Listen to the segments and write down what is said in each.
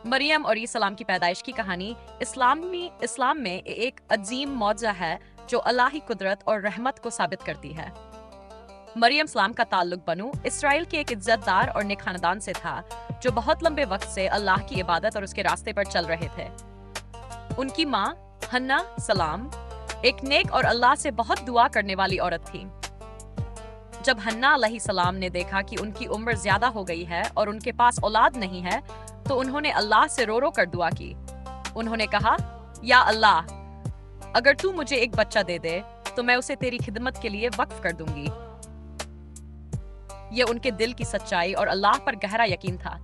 मरियम और ईसा की पैदाइश की कहानी इस्लाम में एक अजीम मौजज़ा है जो अल्लाह की कुदरत और रहमत को साबित करती है। मरियम सलाम का ताल्लुक बनु इसराइल के एक इज्जतदार और नेक खानदान से था जो बहुत लंबे वक्त से अल्लाह की इबादत और उसके रास्ते पर चल रहे थे। उनकी माँ हन्ना सलाम एक नेक और अल्लाह से बहुत दुआ करने वाली औरत थी। जब हन्ना अलैहिस्सलाम ने देखा कि उनकी उम्र ज्यादा हो गई है और उनके पास औलाद नहीं है, तो उन्होंने अल्लाह से रो रो कर दुआ की। उन्होंने कहा, या अल्लाह, अगर तू मुझे एक बच्चा दे दे तो मैं उसे तेरी खिदमत के लिए वक्फ कर दूंगी। ये उनके दिल की सच्चाई और अल्लाह पर गहरा यकीन था।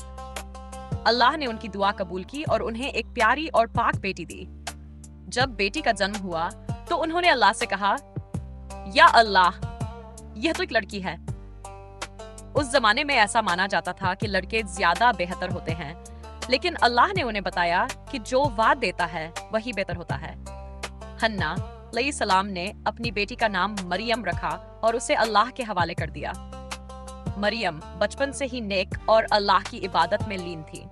अल्लाह ने उनकी दुआ कबूल की और उन्हें एक प्यारी और पाक बेटी दी। जब बेटी का जन्म हुआ तो उन्होंने अल्लाह से कहा, या अल्लाह, यह तो एक लड़की है। उस जमाने में ऐसा माना जाता था कि लड़के ज्यादा बेहतर होते हैं, लेकिन अल्लाह ने उन्हें बताया कि जो वाद देता है वही बेहतर होता है। हन्ना अलैहिस्सलाम ने अपनी बेटी का नाम मरियम रखा और उसे अल्लाह के हवाले कर दिया। मरियम बचपन से ही नेक और अल्लाह की इबादत में लीन थी।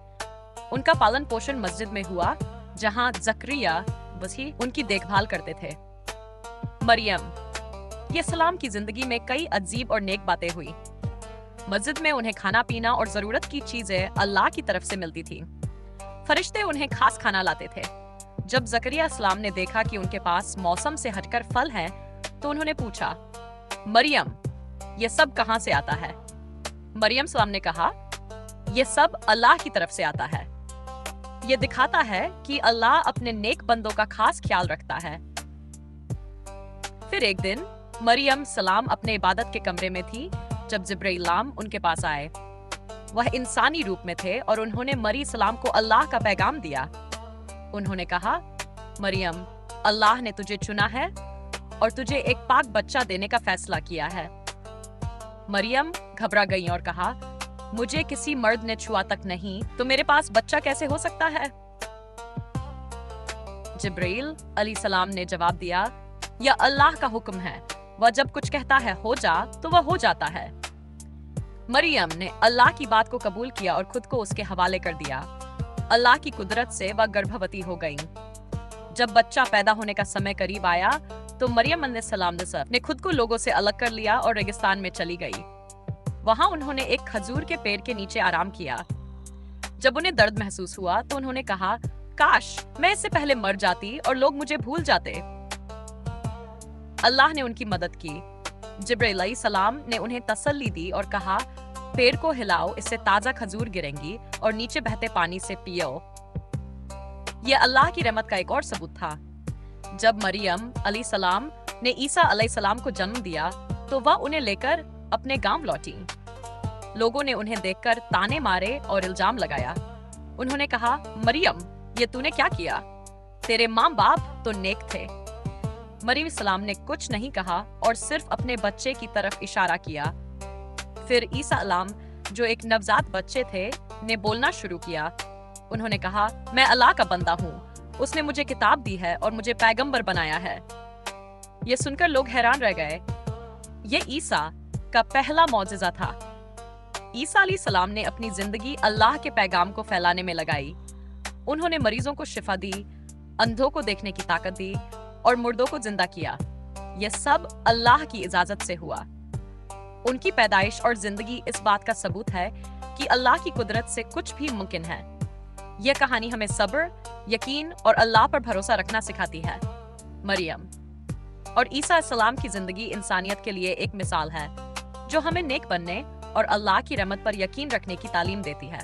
उनका पालन पोषण मस्जिद में हुआ, जहां जकरिया वही उनकी देखभाल करते थे। मरियम ये सलाम की जिंदगी में कई अजीब और नेक बातें हुई। मस्जिद में उन्हें खाना पीना और जरूरत की चीजें अल्लाह की तरफ से मिलती थी। फरिश्ते उन्हें खास खाना लाते थे। जब जकरिया सलाम ने देखा कि उनके पास मौसम से हटकर फल हैं, तो उन्होंने पूछा, मरियम, ये सब कहां से आता है? मरियम सलाम ने कहा, ये सब अल्लाह की तरफ से आता है। ये दिखाता है कि अल्लाह अपने नेक बंदों का खास ख्याल रखता है। फिर एक दिन मरियम सलाम अपने इबादत के कमरे में थी जब जिब्राइल उनके पास आए। वह इंसानी रूप में थे और उन्होंने मरी सलाम को अल्लाह का पैगाम दिया। उन्होंने कहा, मरियम, अल्लाह ने तुझे चुना है और तुझे एक पाक बच्चा देने का फैसला किया है। मरियम घबरा गई और कहा, मुझे किसी मर्द ने छुआ तक नहीं, तो मेरे पास बच्चा कैसे हो सकता है? जिब्राइल अलैहिस्सलाम ने जवाब दिया, यह अल्लाह का हुक्म है। वह जब कुछ कहता है हो जा, तो वह हो जाता है। मरियम ने अल्लाह की बात को कबूल किया और खुद को उसके हवाले कर दिया। अल्लाह की कुदरत से वह गर्भवती हो गईं। जब बच्चा पैदा होने का समय करीब आया, तो मरियम अलैहिस्सलाम ने खुद को लोगों से अलग कर लिया और रेगिस्तान में चली गई। वहां उन्होंने एक खजूर के पेड़ के नीचे आराम किया। जब उन्हें दर्द महसूस हुआ तो उन्होंने कहा, काश मैं इससे पहले मर जाती और लोग मुझे भूल जाते। अल्लाह ने उनकी मदद की। जिब्राइल अलैहिस्सलाम ने उन्हें तसल्ली दी और कहा, पेड़ को हिलाओ, इससे ताजा खजूर गिरेंगी और नीचे बहते पानी से पियो। यह अल्लाह की रहमत का एक और सबूत था। जब मरियम अलैहिस्सलाम ने ईसा अलैहिस्सलाम को जन्म दिया, तो वह उन्हें लेकर अपने गांव लौटी। लोगों ने उन्हें देखकर ताने मारे और इल्जाम लगाया। उन्होंने कहा, मरियम, ये तूने क्या किया? तेरे माँ बाप तो नेक थे। मरियम सलाम ने कुछ नहीं कहा और सिर्फ अपने बच्चे की तरफ इशारा किया। फिर ईसा सलाम, जो एक नवजात बच्चे थे, ने बोलना शुरू किया। उन्होंने कहा, मैं अल्लाह का बंदा हूँ। उसने मुझे किताब दी है और मुझे पैगंबर बनाया है। ये सुनकर लोग हैरान रह गए। ये ईसा का पहला मौजज़ा था। ईसा अलैहिस्सलाम ने अपनी जिंदगी अल्लाह के पैगाम को फैलाने में लगाई। उन्होंने मरीजों को शिफा दी, अंधों को देखने की ताकत दी और मुर्दों को जिंदा किया। यह सब अल्लाह की इजाजत से हुआ। उनकी पैदाइश और जिंदगी इस बात का सबूत है कि अल्लाह की कुदरत से कुछ भी मुमकिन है। यह कहानी हमें सब्र, यकीन और अल्लाह पर भरोसा रखना सिखाती है। मरियम और ईसा सलाम की जिंदगी इंसानियत के लिए एक मिसाल है, जो हमें नेक बनने और अल्लाह की रहमत पर यकीन रखने की तालीम देती है।